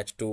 H2۔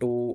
2،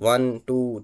1 2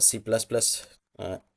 C++.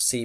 C++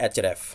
href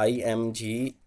IMG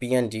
PNG،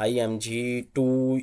IMG 2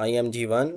IMG 1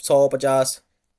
100 50